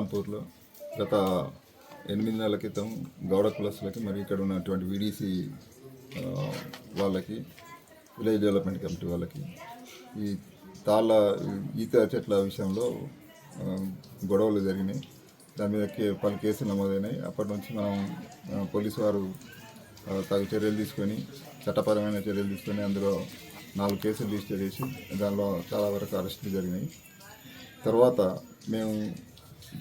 కల్లాంపూర్లో గత 8 నెలల క్రితం గౌడ కులస్తులకి మరి ఇక్కడ ఉన్నటువంటి వీడీసీ వాళ్ళకి విలేజ్ డెవలప్మెంట్ కమిటీ వాళ్ళకి ఈ తాళ్ళ ఈత చెట్ల విషయంలో గొడవలు జరిగినాయి. దాని మీద పలు కేసులు నమోదైనాయి. అప్పటి నుంచి మనం పోలీసు వారు తగు చర్యలు తీసుకొని చట్టపరమైన చర్యలు తీసుకొని అందులో 4 కేసులు రిజిస్టర్ చేసి దానిలో చాలా వరకు అరెస్టులు జరిగినాయి. తర్వాత మేము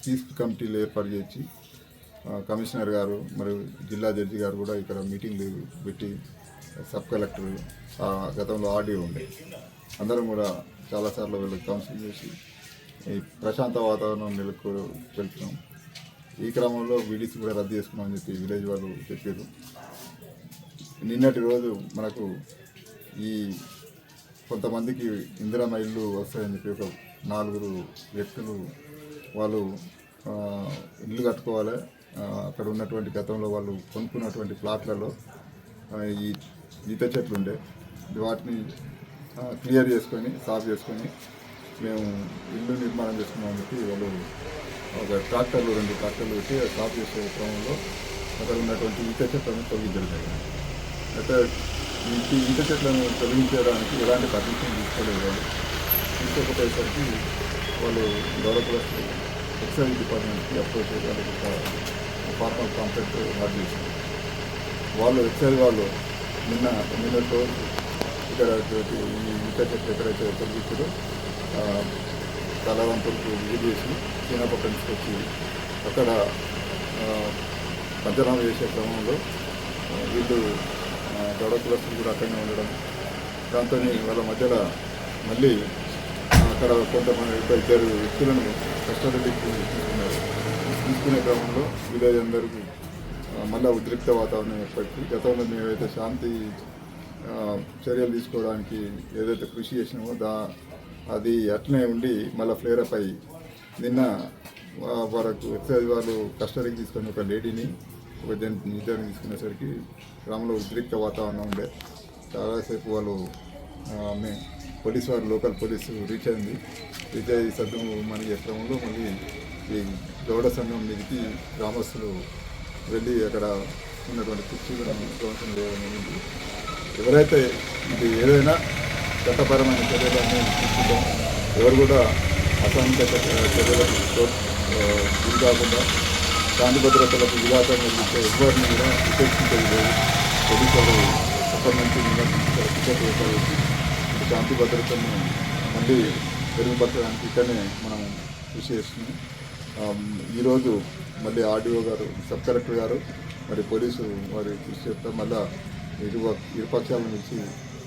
చీఫ్ కమిటీలు ఏర్పాటు చేసి కమిషనర్ గారు మరియు జిల్లా జడ్జి గారు కూడా ఇక్కడ మీటింగ్లు పెట్టి సబ్ కలెక్టర్ గతంలో ఆర్డీఓ ఉండే అందరం కూడా చాలాసార్లు వీళ్ళకి కౌన్సిలింగ్ చేసి ఈ ప్రశాంత వాతావరణం వెళ్తున్నాం. ఈ క్రమంలో వీడీసీ కూడా రద్దు చేసుకున్నామని చెప్పి విలేజ్ వాళ్ళు చెప్పారు. నిన్నటి రోజు మనకు ఈ కొంతమందికి ఇందిరమ్మ ఇల్లు వస్తాయని చెప్పి ఒక 4 వ్యక్తులు వాళ్ళు ఇల్లు కట్టుకోవాలి. అక్కడ ఉన్నటువంటి గతంలో వాళ్ళు కొనుక్కున్నటువంటి ప్లాట్లలో ఈ ఈత చెట్లు ఉండే వాటిని క్లియర్ చేసుకొని సాఫ్ చేసుకొని మేము ఇల్లు నిర్మాణం చేసుకున్నామని చెప్పి వాళ్ళు ఒక 2 ట్రాక్టర్లు పెట్టి సాఫ్ చేసే క్రమంలో అక్కడ ఉన్నటువంటి ఈత చెట్లను తొలగించడం జరిగింది. అయితే ఈ ఈత చెట్లను తొలగించడానికి ఎలాంటి పర్మిషన్ తీసుకోలేదు. వాళ్ళు తీసుకోకపోయేసరికి వాళ్ళు గౌరవ ఎక్సైజ్ డిపార్ట్మెంట్కి అప్రోచ్ చేసి వాళ్ళకి ఫార్మల్ కాంప్లైంట్ లాడ్జ్ చేశారు. వాళ్ళు ఎక్సైజ్ వాళ్ళు నిన్నతో ఇక్కడ ఈ ఈత చెట్లు ఎక్కడైతే తొలగించారో కల్లాంపూర్కు విజిట్ చేసి చీనాపక్క తీసుకొచ్చి అక్కడ పంచనామా చేసే క్రమంలో వీళ్ళు గౌడ కులస్తులు కూడా అక్కడనే ఉండడం, దాంతో వాళ్ళ మధ్యలో మళ్ళీ అక్కడ కొంతమంది 2 వ్యక్తులను కస్టడీకి తీసుకునే క్రమంలో విలేజ్ అందరికీ మళ్ళీ ఉద్రిక్త వాతావరణం ఏర్పడి గతంలో మేమైతే శాంతి చర్యలు తీసుకోవడానికి ఏదైతే కృషి చేసినామో అది అట్లనే ఉండి మళ్ళీ ఫ్లేరప్ అయ్యి నిన్న వరకు ఎక్సైజ్ వాళ్ళు కస్టడీకి తీసుకొని ఒక లేడీని ఒక ఇద్దరిని తీసుకునేసరికి గ్రామంలో ఉద్రిక్త వాతావరణం ఉండే. చాలాసేపు వాళ్ళు పోలీసు వారు లోకల్ పోలీసు రీచ్ అయ్యి సద్దు మన క్రమంలో మళ్ళీ ఈ గౌడ సంఘం మీదకి గ్రామస్తులు వెళ్ళి అక్కడ ఉన్నటువంటి కుర్చీలను ధ్వంసం చేయడం జరిగింది. ఎవరైతే ఇది ఏదైనా చట్టపరమైన చర్యలను తీసుకుంటాం, ఎవరు కూడా అసాంఘిక చర్యలకు గురి కాకుండా శాంతి భద్రతలకు విఘాతం కలిగితే ఎవరిని కూడా ఉపేక్షించేది లేదు. పోలీసులు అప్పటి నుంచి నిరంతరం శాంతి భద్రతను మళ్ళీ మెరుగుపరచడానికి ఇక్కడనే మనం కృషి చేస్తున్నాం. ఈరోజు మళ్ళీ ఆర్డీఓ గారు, సబ్ కలెక్టర్ గారు మరి పోలీసు వారి కృషి చేస్తాం. మళ్ళీ ఇరుపక్షాల నుంచి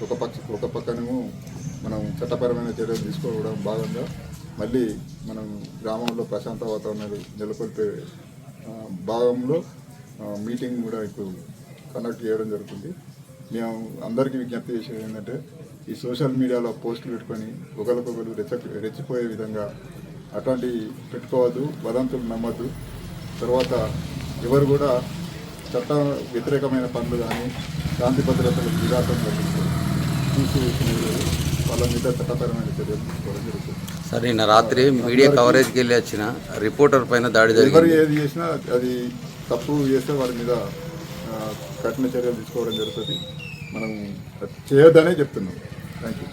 ఒక పక్కనేమో మనం చట్టపరమైన చర్యలు తీసుకోవడం భాగంగా మళ్ళీ మనం గ్రామంలో ప్రశాంత వాతావరణాలు నెలకొల్పే భాగంలో మీటింగ్ కూడా ఇప్పుడు కండక్ట్ చేయడం జరుగుతుంది. మేము అందరికీ విజ్ఞప్తి చేసేది ఏంటంటే ఈ సోషల్ మీడియాలో పోస్టులు పెట్టుకొని ఒకరికొకరు రెచ్చిపోయే విధంగా అట్లాంటి పెట్టుకోవద్దు, వదంతులు నమ్మద్దు. తర్వాత ఎవరు కూడా చట్ట వ్యతిరేకమైన పనులు కానీ శాంతి భద్రతలకు విఘాతం కలిగిస్తారు చూసి వాళ్ళ మీద చట్టపరమైన చర్యలు తీసుకోవడం జరుగుతుంది. సార్, నిన్న రాత్రి మీడియా కవరేజ్కి వెళ్ళి వచ్చిన రిపోర్టర్ పైన దాడి జరిగింది. ఎవరు ఏది చేసినా అది తప్పు చేస్తే వారి మీద కఠిన చర్యలు తీసుకోవడం జరుగుతుంది. మనం చేయొద్దనే చెప్తున్నాం. Thank you.